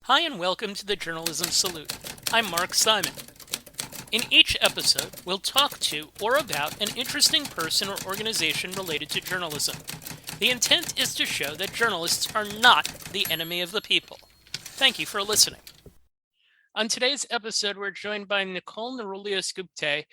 Hi and welcome to the Journalism Salute. I'm Mark Simon. In each episode, we'll talk to or about an interesting person or organization related to journalism. The intent is to show that journalists are not the enemy of the people. Thank you for listening. On today's episode, we're joined by Nicole Neroulias Gupte.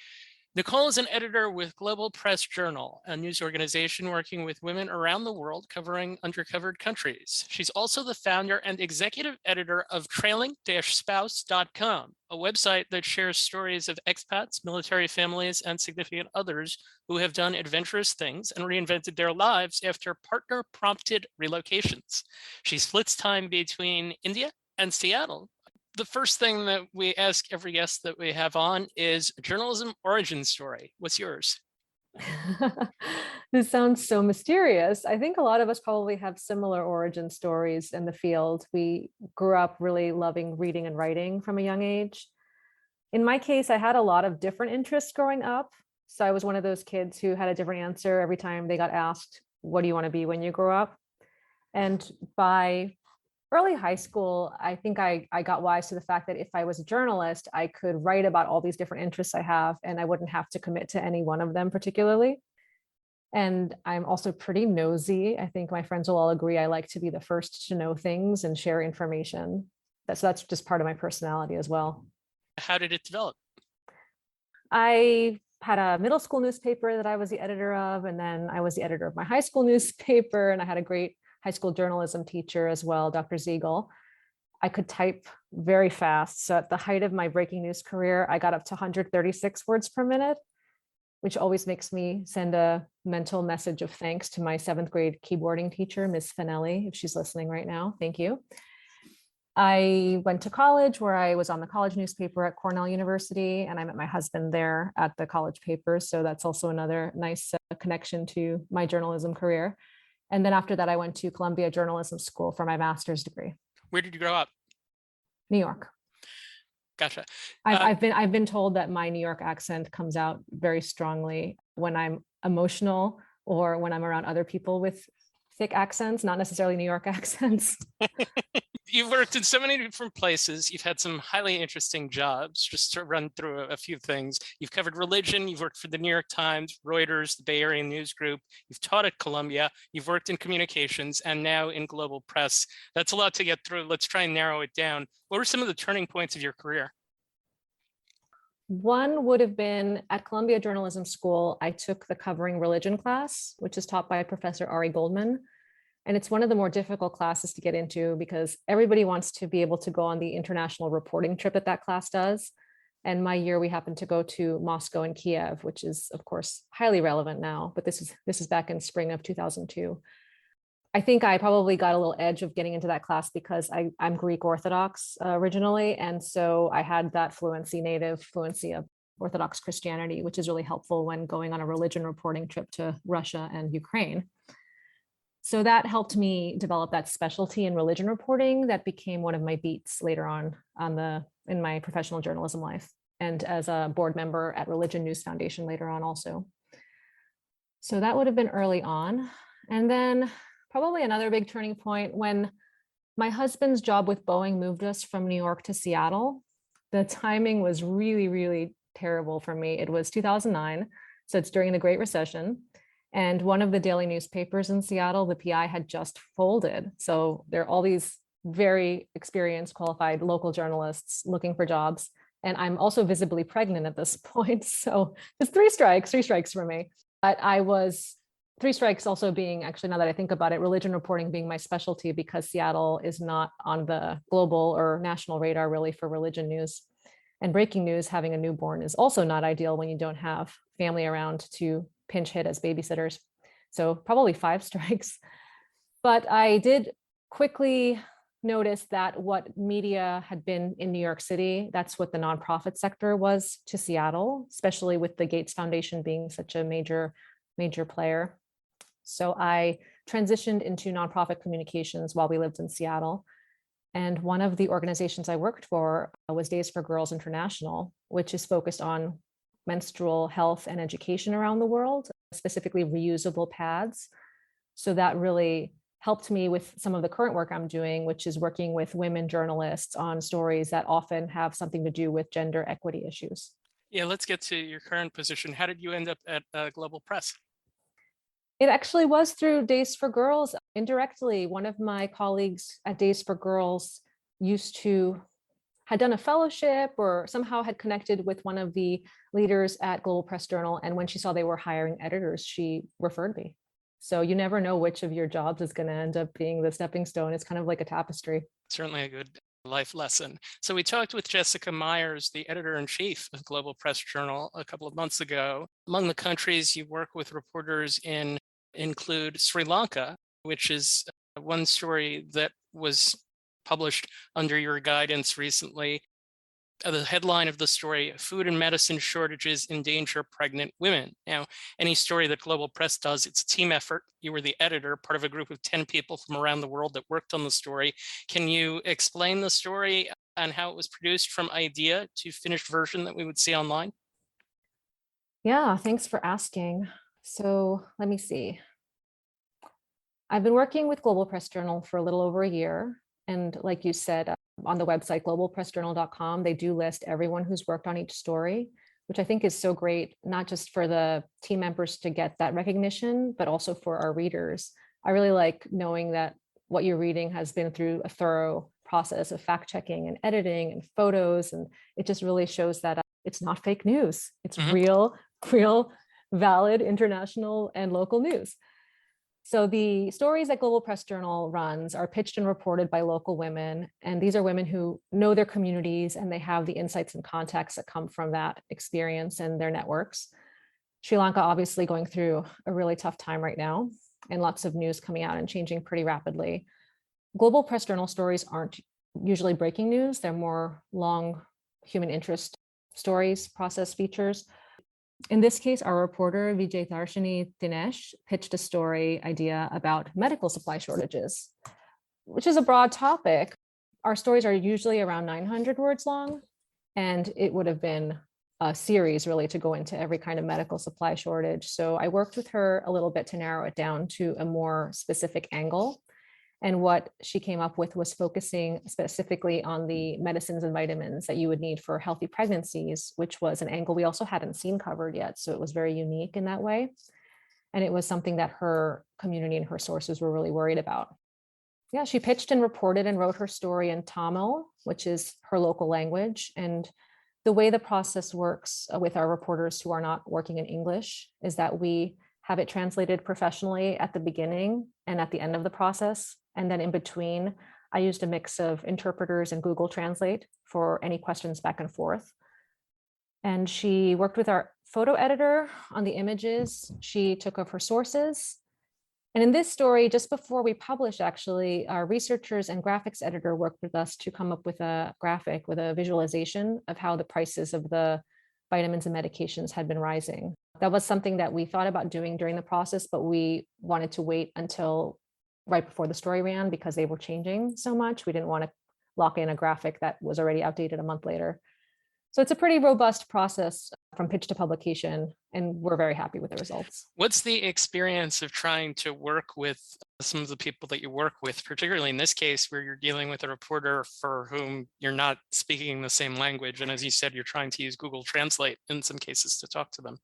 Nicole is an editor with Global Press Journal, a news organization working with women around the world covering undercovered countries. She's also the founder and executive editor of trailing-spouse.com, a website that shares stories of expats, military families, and significant others who have done adventurous things and reinvented their lives after partner-prompted relocations. She splits time between India and Seattle. The first thing that we ask every guest that we have on is a journalism origin story. What's yours? This sounds so mysterious. I think a lot of us probably have similar origin stories in the field. We grew up really loving reading and writing from a young age. In my case, I had a lot of different interests growing up. So I was one of those kids who had a different answer every time they got asked, what do you want to be when you grow up? And by early high school, I think I got wise to the fact that if I was a journalist, I could write about all these different interests I have, and I wouldn't have to commit to any one of them particularly. And I'm also pretty nosy. I think my friends will all agree I like to be the first to know things and share information. That's just part of my personality as well. How did it develop? I had a middle school newspaper that I was the editor of, and then I was the editor of my high school newspaper, and I had a great high school journalism teacher as well, Dr. Ziegel. I could type very fast. So at the height of my breaking news career, I got up to 136 words per minute, which always makes me send a mental message of thanks to my 7th grade keyboarding teacher, Miss Finelli, if she's listening right now. Thank you. I went to college where I was on the college newspaper at Cornell University, and I met my husband there at the college paper. So that's also another nice connection to my journalism career. And then after that, I went to Columbia Journalism School for my master's degree. Where did you grow up? New York. Gotcha. I've been told that my New York accent comes out very strongly when I'm emotional or when I'm around other people with thick accents, not necessarily New York accents. You've worked in so many different places. You've had some highly interesting jobs. Just to run through a few things. You've covered religion. You've worked for the New York Times, Reuters, the Bay Area News Group. You've taught at Columbia. You've worked in communications and now in global press. That's a lot to get through. Let's try and narrow it down. What were some of the turning points of your career? One would have been at Columbia Journalism School. I took the covering religion class, which is taught by Professor Ari Goldman. And it's one of the more difficult classes to get into because everybody wants to be able to go on the international reporting trip that class does. And my year, we happened to go to Moscow and Kiev, which is, of course, highly relevant now. But this is back in spring of 2002. I think I probably got a little edge of getting into that class because I'm Greek Orthodox originally. And so I had that native fluency of Orthodox Christianity, which is really helpful when going on a religion reporting trip to Russia and Ukraine. So that helped me develop that specialty in religion reporting that became one of my beats later on in my professional journalism life, and as a board member at Religion News Foundation later on also. So that would have been early on. And then probably another big turning point when my husband's job with Boeing moved us from New York to Seattle. The timing was really, really terrible for me. It was 2009, so it's during the Great Recession. And one of the daily newspapers in Seattle, the PI, had just folded. So there are all these very experienced, qualified local journalists looking for jobs. And I'm also visibly pregnant at this point. So it's three strikes for me. But I was three strikes also being, actually, now that I think about it, religion reporting being my specialty because Seattle is not on the global or national radar really for religion news. And breaking news, having a newborn is also not ideal when you don't have family around to pinch hit as babysitters. So probably 5 strikes. But I did quickly notice that what media had been in New York City, that's what the nonprofit sector was to Seattle, especially with the Gates Foundation being such a major player. So I transitioned into nonprofit communications while we lived in Seattle. And one of the organizations I worked for was Days for Girls International, which is focused on menstrual health and education around the world, specifically reusable pads. So that really helped me with some of the current work I'm doing, which is working with women journalists on stories that often have something to do with gender equity issues. Yeah, let's get to your current position. How did you end up at Global Press? It actually was through Days for Girls. Indirectly, one of my colleagues at Days for Girls had done a fellowship or somehow had connected with one of the leaders at Global Press Journal. And when she saw they were hiring editors, she referred me. So you never know which of your jobs is going to end up being the stepping stone. It's kind of like a tapestry. Certainly a good life lesson. So we talked with Jessica Myers, the editor-in-chief of Global Press Journal, a couple of months ago. Among the countries you work with reporters in include Sri Lanka, which is one story that was published under your guidance recently. The headline of the story, Food and Medicine Shortages Endanger Pregnant Women. Now, any story that Global Press does, it's a team effort. You were the editor, part of a group of 10 people from around the world that worked on the story. Can you explain the story and how it was produced from idea to finished version that we would see online? Yeah, thanks for asking. So let me see. I've been working with Global Press Journal for a little over a year. And like you said, on the website, globalpressjournal.com, they do list everyone who's worked on each story, which I think is so great, not just for the team members to get that recognition, but also for our readers. I really like knowing that what you're reading has been through a thorough process of fact checking and editing and photos. And it just really shows that it's not fake news. It's real, valid international and local news. So the stories that Global Press Journal runs are pitched and reported by local women. And these are women who know their communities and they have the insights and contacts that come from that experience and their networks. Sri Lanka obviously going through a really tough time right now and lots of news coming out and changing pretty rapidly. Global Press Journal stories aren't usually breaking news. They're more long human interest stories, process features. In this case, our reporter, Vijay Dinesh, pitched a story idea about medical supply shortages, which is a broad topic. Our stories are usually around 900 words long, and it would have been a series really to go into every kind of medical supply shortage. So I worked with her a little bit to narrow it down to a more specific angle. And what she came up with was focusing specifically on the medicines and vitamins that you would need for healthy pregnancies, which was an angle we also hadn't seen covered yet. So it was very unique in that way. And it was something that her community and her sources were really worried about. Yeah, she pitched and reported and wrote her story in Tamil, which is her local language. And the way the process works with our reporters who are not working in English is that we have it translated professionally at the beginning and at the end of the process. And then in between, I used a mix of interpreters and Google Translate for any questions back and forth. And she worked with our photo editor on the images. She took of her sources. And in this story, just before we published, actually, our researchers and graphics editor worked with us to come up with a graphic with a visualization of how the prices of the vitamins and medications had been rising. That was something that we thought about doing during the process, but we wanted to wait until right before the story ran because they were changing so much. We didn't want to lock in a graphic that was already outdated a month later. So it's a pretty robust process from pitch to publication, and we're very happy with the results. What's the experience of trying to work with some of the people that you work with, particularly in this case where you're dealing with a reporter for whom you're not speaking the same language? And as you said, you're trying to use Google Translate in some cases to talk to them.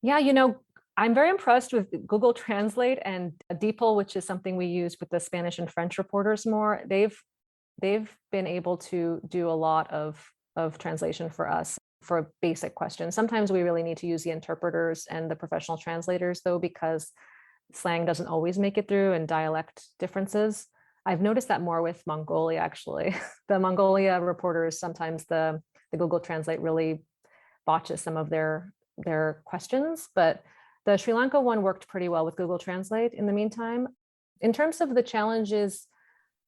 Yeah, I'm very impressed with Google Translate and DeepL, which is something we use with the Spanish and French reporters more. They've been able to do a lot of translation for us for basic questions. Sometimes we really need to use the interpreters and the professional translators, though, because slang doesn't always make it through and dialect differences. I've noticed that more with Mongolia, actually. The Mongolia reporters, sometimes the Google Translate really botches some of their questions, but the Sri Lanka one worked pretty well with Google Translate in the meantime. In terms of the challenges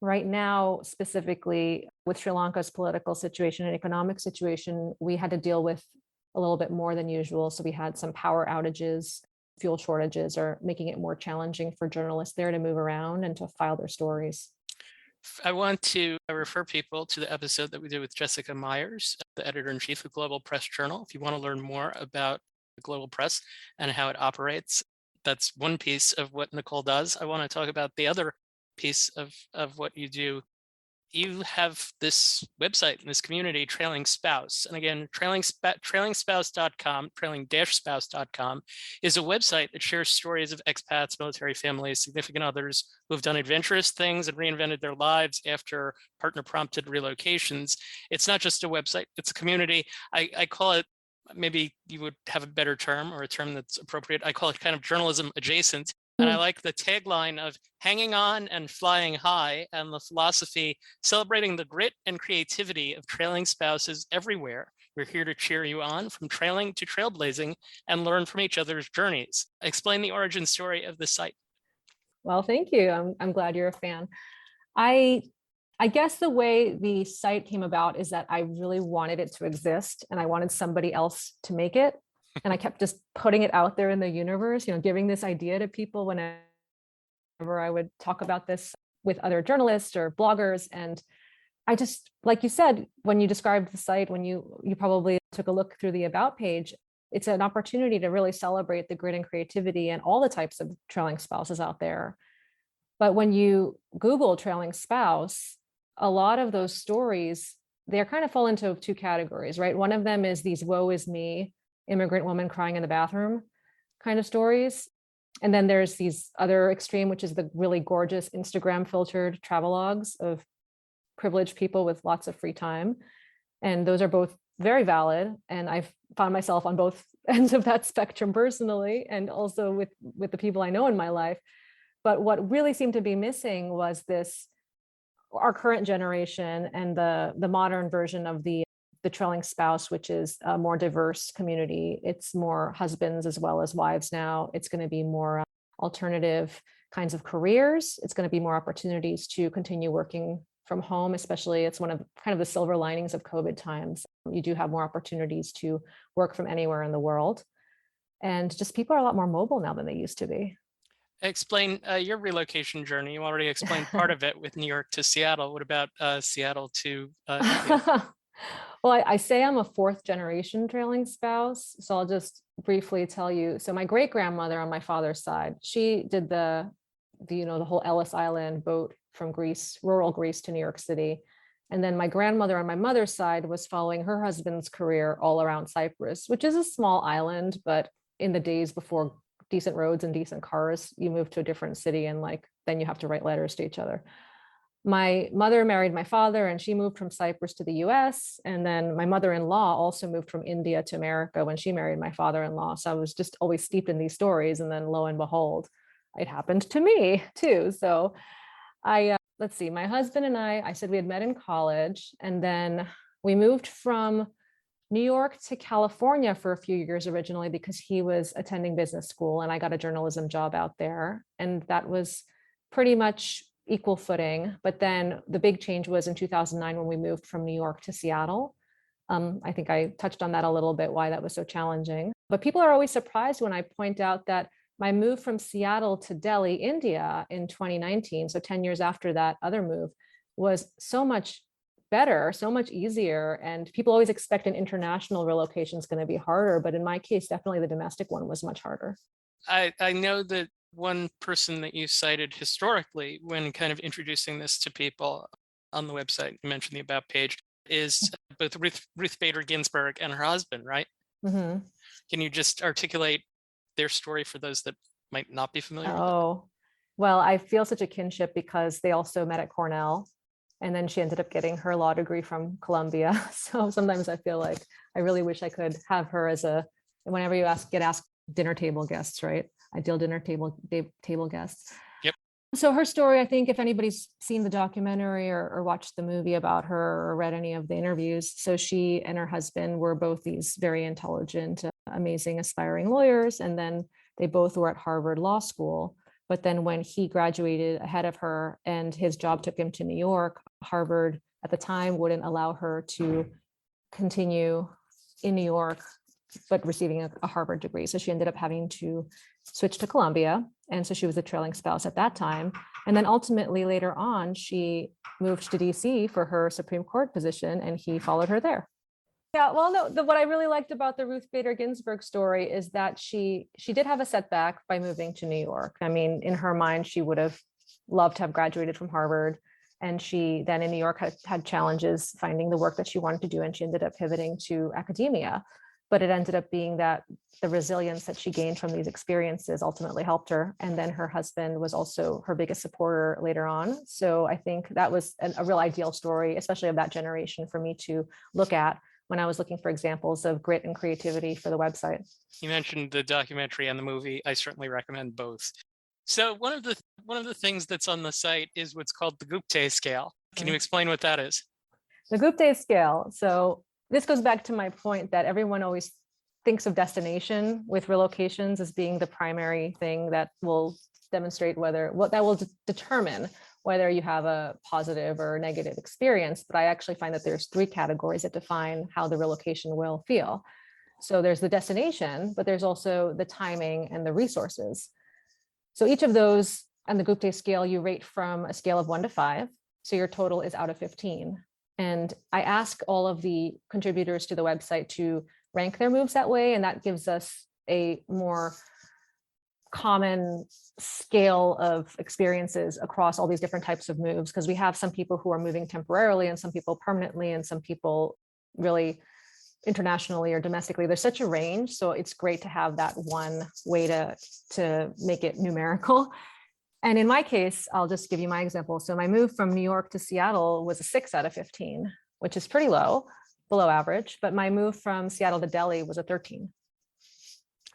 right now, specifically with Sri Lanka's political situation and economic situation, we had to deal with a little bit more than usual. So we had some power outages, fuel shortages, or making it more challenging for journalists there to move around and to file their stories. I want to refer people to the episode that we did with Jessica Myers, the editor-in-chief of Global Press Journal. If you want to learn more about Global Press and how it operates, That's one piece of what Nicole does. I want to talk about the other piece of what you do. You have this website in this community, Trailing Spouse. And again, trailingspouse.com, trailing-spouse.com is a website that shares stories of expats, military families, significant others who have done adventurous things and reinvented their lives after partner-prompted relocations. It's not just a website, it's a community. I call it, maybe you would have a better term or a term that's appropriate. I call it kind of journalism adjacent. And I like the tagline of hanging on and flying high, and the philosophy celebrating the grit and creativity of trailing spouses everywhere. We're here to cheer you on from trailing to trailblazing and learn from each other's journeys. Explain the origin story of the site. Well, thank you. I'm glad you're a fan. I guess the way the site came about is that I really wanted it to exist and I wanted somebody else to make it. And I kept just putting it out there in the universe, giving this idea to people whenever I would talk about this with other journalists or bloggers. And I just, like you said, when you described the site, when you probably took a look through the about page, it's an opportunity to really celebrate the grit and creativity and all the types of trailing spouses out there. But when you Google trailing spouse, a lot of those stories, they kind of fall into two categories, right? One of them is these woe is me, immigrant woman crying in the bathroom kind of stories. And then there's these other extreme, which is the really gorgeous Instagram filtered travelogues of privileged people with lots of free time. And those are both very valid. And I've found myself on both ends of that spectrum personally, and also with the people I know in my life. But what really seemed to be missing was our current generation and the modern version of the trailing spouse, which is a more diverse community. It's more husbands as well as wives now. It's going to be more alternative kinds of careers. It's going to be more opportunities to continue working from home, especially it's one of kind of the silver linings of COVID times. You do have more opportunities to work from anywhere in the world. And just people are a lot more mobile now than they used to be. Explain your relocation journey. You already explained part of it with New York to Seattle. What about Seattle to India? Well, I say I'm a fourth generation trailing spouse, so I'll just briefly tell you. So my great grandmother on my father's side, she did the whole Ellis Island boat from Greece, rural Greece to New York City. And then my grandmother on my mother's side was following her husband's career all around Cyprus, which is a small island, but in the days before decent roads and decent cars, you move to a different city and then you have to write letters to each other. My mother married my father and she moved from Cyprus to the US. And then my mother-in-law also moved from India to America when she married my father-in-law. So I was just always steeped in these stories. And then lo and behold, it happened to me too. So let's see, my husband and I said we had met in college, and then we moved from New York to California for a few years originally because he was attending business school and I got a journalism job out there. And that was pretty much equal footing. But then the big change was in 2009 when we moved from New York to Seattle. I think I touched on that a little bit, why that was so challenging. But people are always surprised when I point out that my move from Seattle to Delhi, India in 2019, so 10 years after that other move, was so much better, so much easier. And people always expect an international relocation is going to be harder. But in my case, definitely the domestic one was much harder. I know that one person that you cited historically when kind of introducing this to people on the website, you mentioned the About page, is both Ruth Bader Ginsburg and her husband, right? Mm-hmm. Can you just articulate their story for those that might not be familiar with it? Oh, well, I feel such a kinship because they also met at Cornell. And then she ended up getting her law degree from Columbia. So sometimes I feel like I really wish I could have her as whenever you get asked dinner table guests, right? Ideal dinner table guests. Yep. So her story, I think if anybody's seen the documentary or watched the movie about her or read any of the interviews, so she and her husband were both these very intelligent, amazing, aspiring lawyers. And then they both were at Harvard Law School. But then when he graduated ahead of her and his job took him to New York, Harvard at the time wouldn't allow her to continue in New York, but receiving a Harvard degree. So she ended up having to switch to Columbia. And so she was a trailing spouse at that time. And then ultimately later on, she moved to DC for her Supreme Court position and he followed her there. Yeah, well, no, what I really liked about the Ruth Bader Ginsburg story is that she did have a setback by moving to New York. I mean, in her mind, she would have loved to have graduated from Harvard. And she then in New York had challenges finding the work that she wanted to do. And she ended up pivoting to academia. But it ended up being that the resilience that she gained from these experiences ultimately helped her. And then her husband was also her biggest supporter later on. So I think that was a real ideal story, especially of that generation, for me to look at when I was looking for examples of grit and creativity for the website. You mentioned the documentary and the movie. I certainly recommend both. So one of the things that's on the site is what's called the Gupte scale. Can you explain what that is? The Gupte scale. So this goes back to my point that everyone always thinks of destination with relocations as being the primary thing that will demonstrate that will determine whether you have a positive or negative experience. But I actually find that there's 3 categories that define how the relocation will feel. So there's the destination, but there's also the timing and the resources. So each of those on the Gupte scale, you rate from a scale of 1 to 5. So your total is out of 15. And I ask all of the contributors to the website to rank their moves that way. And that gives us a more common scale of experiences across all these different types of moves, because we have some people who are moving temporarily and some people permanently and some people really internationally or domestically. There's such a range. So it's great to have that one way to make it numerical. And in my case, I'll just give you my example. So my move from New York to Seattle was a 6 out of 15, which is pretty low, below average. But my move from Seattle to Delhi was a 13.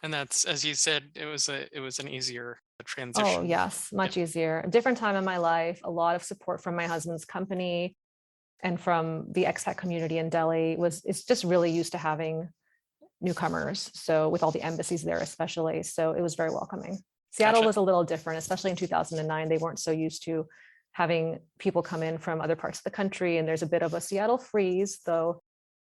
And that's, as you said, it was an easier transition. Oh, yes, much easier. A different time in my life, a lot of support from my husband's company and from the expat community in Delhi. It's just really used to having newcomers. So with all the embassies there, especially. So it was very welcoming. Seattle was a little different, especially in 2009. They weren't so used to having people come in from other parts of the country. And there's a bit of a Seattle freeze, though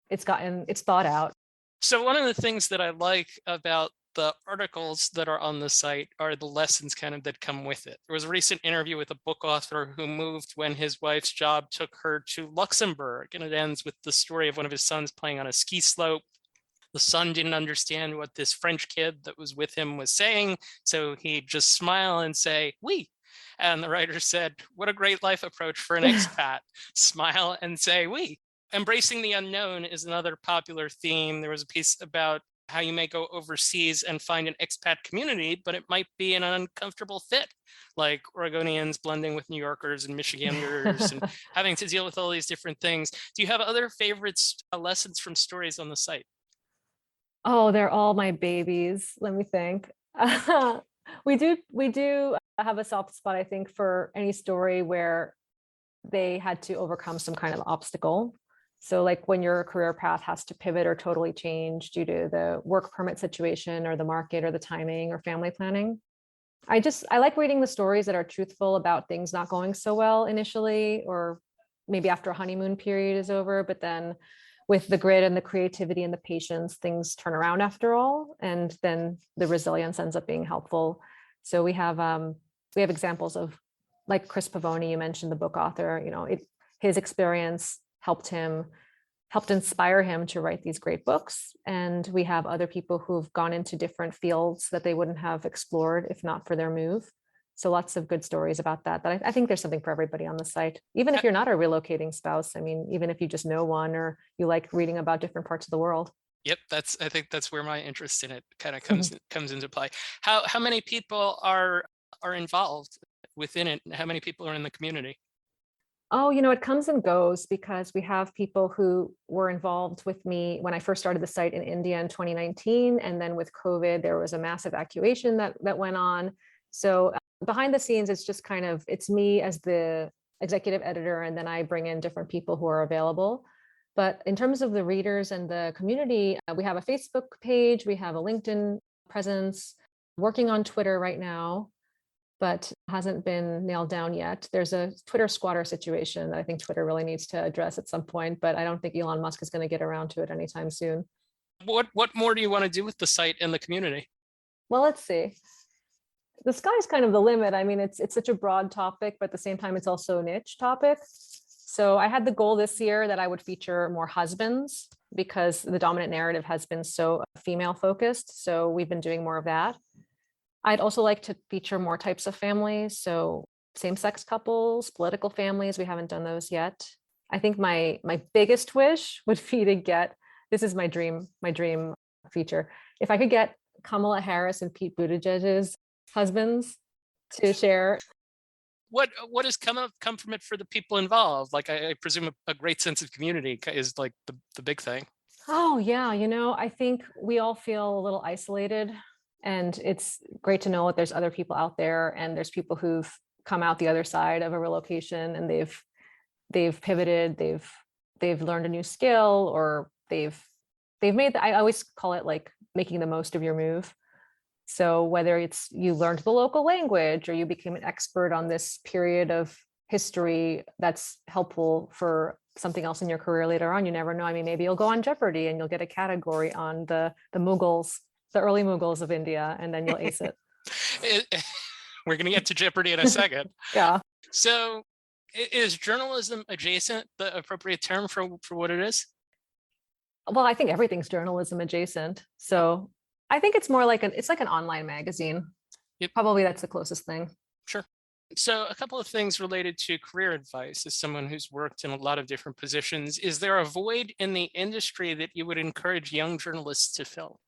it's thought out. So one of the things that I like about the articles that are on the site are the lessons kind of that come with it. There was a recent interview with a book author who moved when his wife's job took her to Luxembourg, and it ends with the story of one of his sons playing on a ski slope. The son didn't understand what this French kid that was with him was saying, so he'd just smile and say, "Oui." And the writer said, "What a great life approach for an expat. Smile and say, oui." Embracing the unknown is another popular theme. There was a piece about how you may go overseas and find an expat community, but it might be an uncomfortable fit, like Oregonians blending with New Yorkers and Michiganders and having to deal with all these different things. Do you have other favorites, lessons from stories on the site? Oh, they're all my babies. Let me think. We do have a soft spot, I think, for any story where they had to overcome some kind of obstacle. So like when your career path has to pivot or totally change due to the work permit situation or the market or the timing or family planning. I like reading the stories that are truthful about things not going so well initially, or maybe after a honeymoon period is over, but then with the grit and the creativity and the patience, things turn around after all. And then the resilience ends up being helpful. So we have examples of, like Chris Pavoni, you mentioned the book author, his experience helped inspire him to write these great books. And we have other people who've gone into different fields that they wouldn't have explored if not for their move. So lots of good stories about that. But I think there's something for everybody on the site, even if you're not a relocating spouse. I mean, even if you just know one or you like reading about different parts of the world. Yep, I think that's where my interest in it kind of comes into play. How many people are involved within it? How many people are in the community? Oh, it comes and goes, because we have people who were involved with me when I first started the site in India in 2019. And then with COVID, there was a mass evacuation that went on. So behind the scenes, it's just it's me as the executive editor, and then I bring in different people who are available. But in terms of the readers and the community, we have a Facebook page, we have a LinkedIn presence, working on Twitter right now, but hasn't been nailed down yet. There's a Twitter squatter situation that I think Twitter really needs to address at some point, but I don't think Elon Musk is going to get around to it anytime soon. What more do you want to do with the site and the community? Well, let's see. The sky's kind of the limit. I mean, it's such a broad topic, but at the same time, it's also a niche topic. So I had the goal this year that I would feature more husbands because the dominant narrative has been so female focused. So we've been doing more of that. I'd also like to feature more types of families. So same-sex couples, political families, we haven't done those yet. I think my biggest wish would be to get, this is my dream feature. If I could get Kamala Harris and Pete Buttigieg's husbands to share. What has come from it for the people involved? Like, I presume a great sense of community is like the big thing. Oh yeah, I think we all feel a little isolated, and it's great to know that there's other people out there, and there's people who've come out the other side of a relocation, and they've pivoted, they've learned a new skill, or they've made, I always call it like making the most of your move. So whether it's you learned the local language or you became an expert on this period of history that's helpful for something else in your career later on, you never know. I mean, maybe you'll go on Jeopardy and you'll get a category on the Mughals, the early Mughals of India, and then you'll ace it. We're going to get to Jeopardy in a second. Yeah. So is journalism adjacent the appropriate term for what it is? Well, I think everything's journalism adjacent. So I think it's more like it's like an online magazine. Yep. Probably that's the closest thing. Sure. So a couple of things related to career advice. As someone who's worked in a lot of different positions, is there a void in the industry that you would encourage young journalists to fill?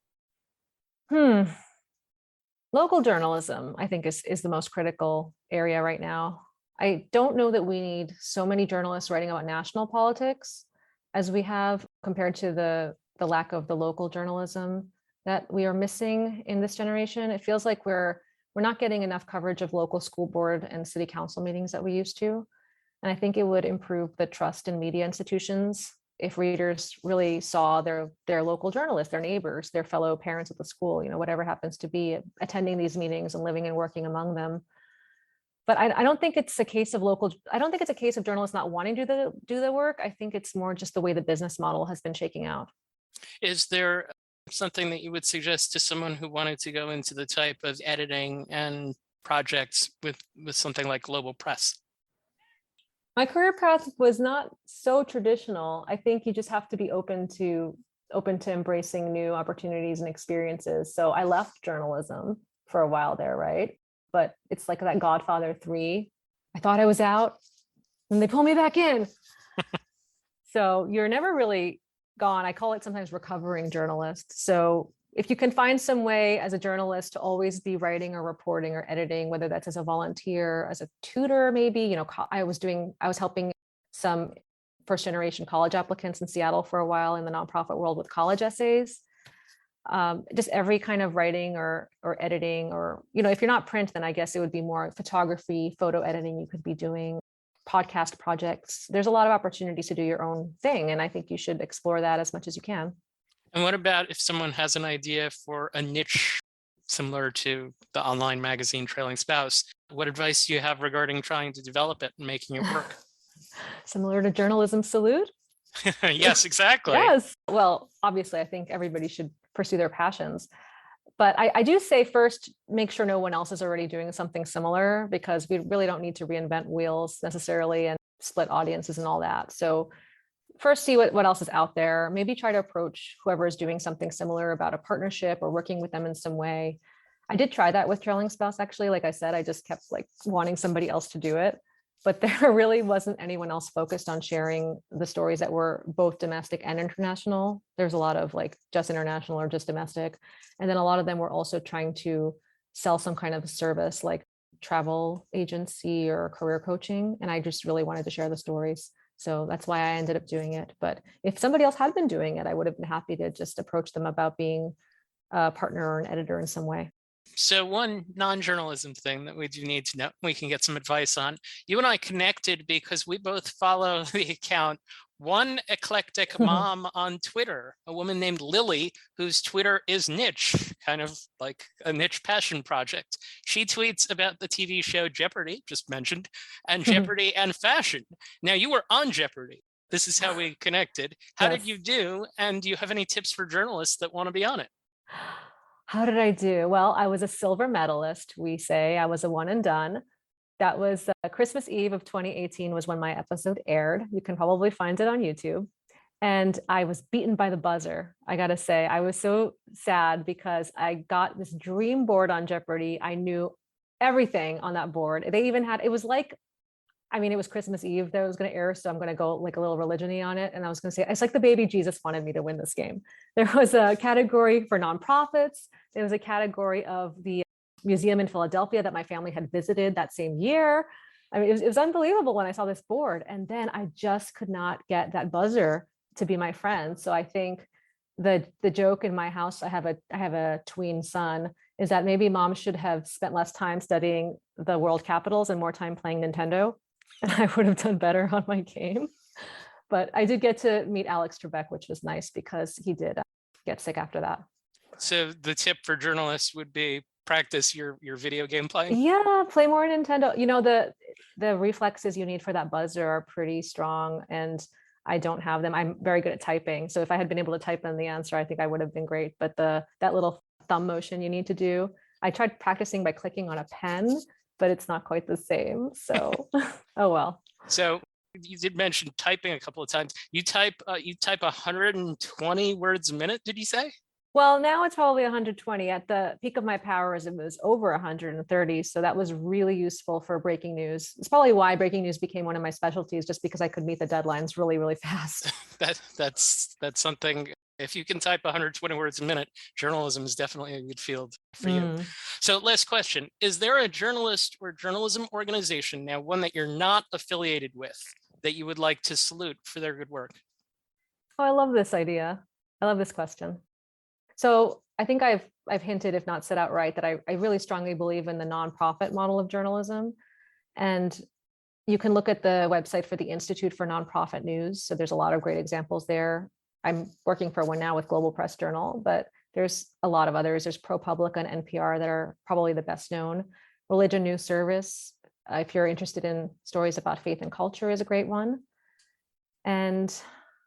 Local journalism, I think, is the most critical area right now. I don't know that we need so many journalists writing about national politics as we have, compared to the lack of the local journalism that we are missing in this generation. It feels like we're not getting enough coverage of local school board and city council meetings that we used to. And I think it would improve the trust in media institutions if readers really saw their local journalists, their neighbors, their fellow parents at the school, whatever happens to be, attending these meetings and living and working among them. But I don't think it's a case of I don't think it's a case of journalists not wanting to do the work. I think it's more just the way the business model has been shaking out. Is there something that you would suggest to someone who wanted to go into the type of editing and projects with something like global press? My career path was not so traditional. I think you just have to be open to embracing new opportunities and experiences. So I left journalism for a while there, right? But it's like that Godfather 3. I thought I was out and they pull me back in. So you're never really gone. I call it sometimes recovering journalist. So if you can find some way as a journalist to always be writing or reporting or editing, whether that's as a volunteer, as a tutor, maybe, I was helping some first generation college applicants in Seattle for a while in the nonprofit world with college essays. Just every kind of writing or editing, or, if you're not print, then I guess it would be more photography, photo editing you could be doing, podcast projects. There's a lot of opportunities to do your own thing. And I think you should explore that as much as you can. And what about if someone has an idea for a niche similar to the online magazine Trailing Spouse? What advice do you have regarding trying to develop it and making it work? Similar to Journalism Salute? Yes, exactly. Yes. Well, obviously, I think everybody should pursue their passions. But I do say first, make sure no one else is already doing something similar, because we really don't need to reinvent wheels necessarily and split audiences and all that. So first, see what else is out there. Maybe try to approach whoever is doing something similar about a partnership or working with them in some way. I did try that with Trailing Spouse, actually. Like I said, I just kept wanting somebody else to do it. But there really wasn't anyone else focused on sharing the stories that were both domestic and international. There's a lot of just international or just domestic. And then a lot of them were also trying to sell some kind of service like travel agency or career coaching. And I just really wanted to share the stories. So that's why I ended up doing it. But if somebody else had been doing it, I would have been happy to just approach them about being a partner or an editor in some way. So one non-journalism thing that we do need to know, we can get some advice on. You and I connected because we both follow the account One Eclectic Mom on Twitter, a woman named Lily, whose Twitter is niche, kind of like a niche passion project. She tweets about the TV show Jeopardy, just mentioned, and Jeopardy and fashion. Now, you were on Jeopardy. This is how we connected. How did you do? And do you have any tips for journalists that want to be on it? How did I do? Well, I was a silver medalist, we say. I was a one and done. That was Christmas Eve of 2018 was when my episode aired. You can probably find it on YouTube. And I was beaten by the buzzer. I got to say, I was so sad because I got this dream board on Jeopardy. I knew everything on that board. They even had, it was like, I mean, it was Christmas Eve that it was going to air, so I'm going to go like a little religion-y on it. And I was going to say, it's like the baby Jesus wanted me to win this game. There was a category for nonprofits. There was a category of the museum in Philadelphia that my family had visited that same year. I mean, it was unbelievable when I saw this board. And then I just could not get that buzzer to be my friend. So I think the joke in my house, I have a tween son, is that maybe mom should have spent less time studying the world capitals and more time playing Nintendo. And I would have done better on my game. But I did get to meet Alex Trebek, which was nice because he did get sick after that. So the tip for journalists would be practice your video game playing. Yeah, play more Nintendo. You know, the reflexes you need for that buzzer are pretty strong, and I don't have them. I'm very good at typing. So if I had been able to type in the answer, I think I would have been great. But that little thumb motion you need to do, I tried practicing by clicking on a pen, but it's not quite the same. So, oh well. So you did mention typing a couple of times. You type 120 words a minute, did you say? Well, now it's probably 120. At the peak of my powers, it was over 130. So that was really useful for breaking news. It's probably why breaking news became one of my specialties, just because I could meet the deadlines really, really fast. That's something. If you can type 120 words a minute, journalism is definitely a good field for you. So last question, is there a journalist or journalism organization, now one that you're not affiliated with, that you would like to salute for their good work? Oh, I love this idea. I love this question. So I think I've hinted, if not said outright, that I really strongly believe in the nonprofit model of journalism. And you can look at the website for the Institute for Nonprofit News. So there's a lot of great examples there. I'm working for one now with Global Press Journal, but there's a lot of others. There's ProPublica and NPR that are probably the best known. Religion News Service, if you're interested in stories about faith and culture, is a great one. And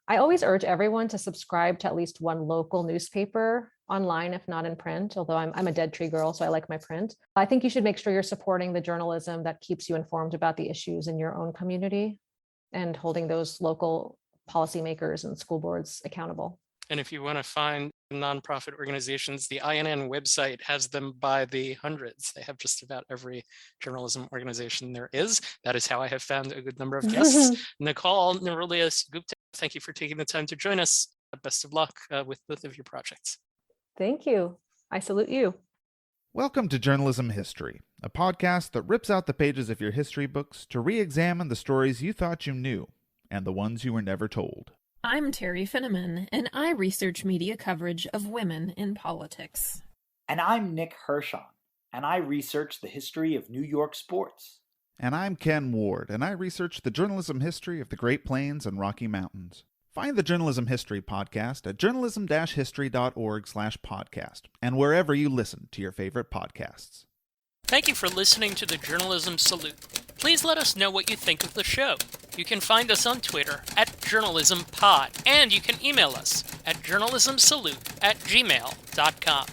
I always urge everyone to subscribe to at least one local newspaper online, if not in print, although I'm a Dead Tree girl, so I like my print. I think you should make sure you're supporting the journalism that keeps you informed about the issues in your own community and holding those local policymakers and school boards accountable. And if you want to find nonprofit organizations, the INN website has them by the hundreds. They have just about every journalism organization there is. That is how I have found a good number of guests. Nicole, Neroulias, Gupte, thank you for taking the time to join us. Best of luck with both of your projects. Thank you. I salute you. Welcome to Journalism History, a podcast that rips out the pages of your history books to re-examine the stories you thought you knew and the ones you were never told. I'm Terry Finneman, and I research media coverage of women in politics. And I'm Nick Hirschon, and I research the history of New York sports. And I'm Ken Ward, and I research the journalism history of the Great Plains and Rocky Mountains. Find the Journalism History podcast at journalism-history.org/podcast and wherever you listen to your favorite podcasts. Thank you for listening to the Journalism Salute. Please let us know what you think of the show. You can find us on Twitter @JournalismPod, and you can email us at journalismsalute@gmail.com.